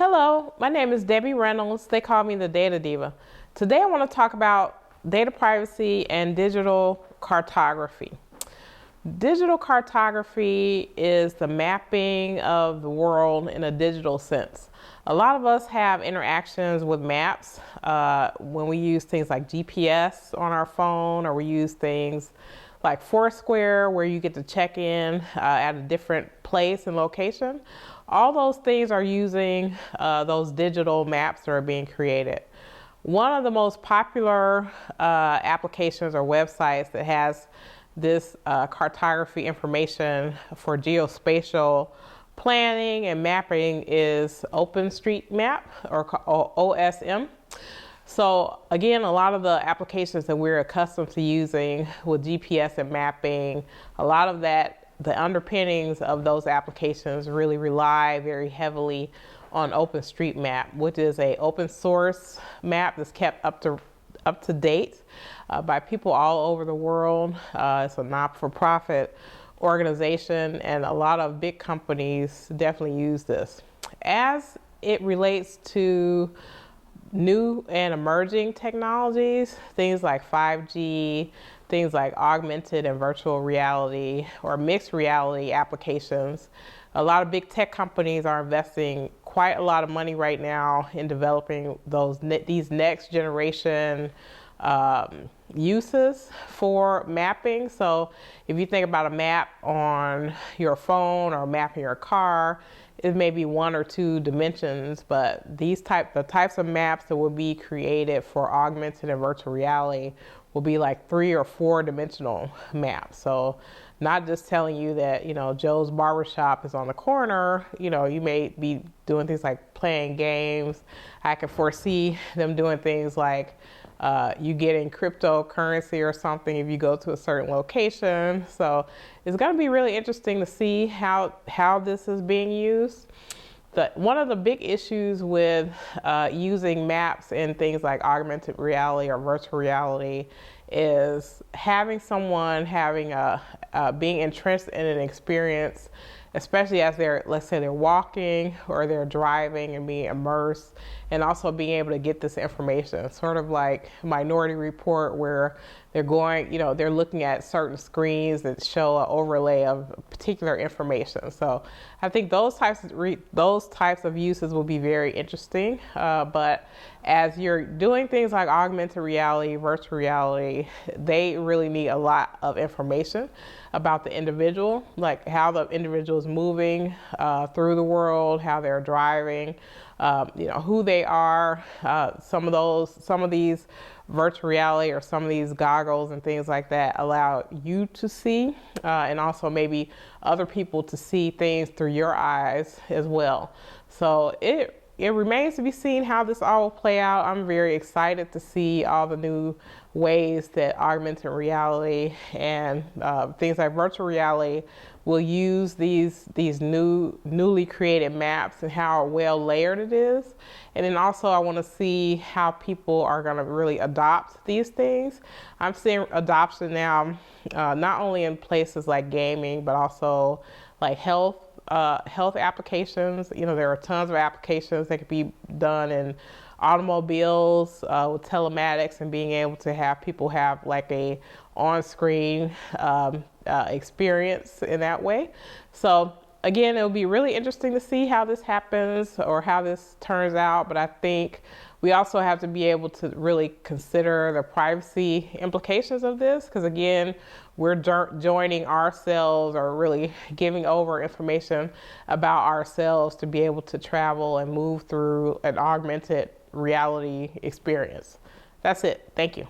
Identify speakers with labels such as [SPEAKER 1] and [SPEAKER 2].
[SPEAKER 1] Hello, my name is Debbie Reynolds. They call me the Data Diva. Today I want to talk about data privacy and digital cartography. Digital cartography is the mapping of the world in a digital sense. A lot of us have interactions with maps when we use things like GPS on our phone, or we use things like Foursquare, where you get to check in at a different place and location. All those things are using those digital maps that are being created. One of the most popular applications or websites that has this cartography information for geospatial planning and mapping is OpenStreetMap, or OSM. So again, a lot of the applications that we're accustomed to using with GPS and mapping, a lot of that, the underpinnings of those applications really rely very heavily on OpenStreetMap, which is an open source map that's kept up to date by people all over the world. It's a not-for-profit organization, and a lot of big companies definitely use this. As it relates to new and emerging technologies, things like 5G, things like augmented and virtual reality or mixed reality applications, a lot of big tech companies are investing quite a lot of money right now in developing these next generation uses for mapping. So if you think about a map on your phone or a map in your car, it may be one or two dimensions, but the types of maps that will be created for augmented and virtual reality will be like 3 or 4 dimensional maps. So not just telling you that, Joe's barbershop is on the corner, you may be doing things like playing games. I can foresee them doing things like you getting cryptocurrency or something if you go to a certain location. So it's going to be really interesting to see how this is being used. One of the big issues with using maps in things like augmented reality or virtual reality is having someone being entrenched in an experience, especially as let's say they're walking or they're driving and being immersed, and also being able to get this information, sort of like Minority Report, where they're they're looking at certain screens that show an overlay of particular information. So I think those types of uses will be very interesting. But as you're doing things like augmented reality, virtual reality, they really need a lot of information about the individual, like how the individual is moving through the world, how they're driving, who they are. Some of these virtual reality or some of these goggles and things like that allow you to see, and also maybe other people to see things through your eyes as well. So it remains to be seen how this all will play out. I'm very excited to see all the new ways that augmented reality and things like virtual reality will use these newly created maps and how well layered it is. And then also I want to see how people are going to really adopt these things. I'm seeing adoption now, not only in places like gaming, but also like health applications. There are tons of applications that could be done in automobiles with telematics and being able to have people have like a on-screen experience in that way. So again, it'll be really interesting to see how this happens or how this turns out. But I think we also have to be able to really consider the privacy implications of this, because again, we're joining ourselves or really giving over information about ourselves to be able to travel and move through an augmented reality experience. That's it. Thank you.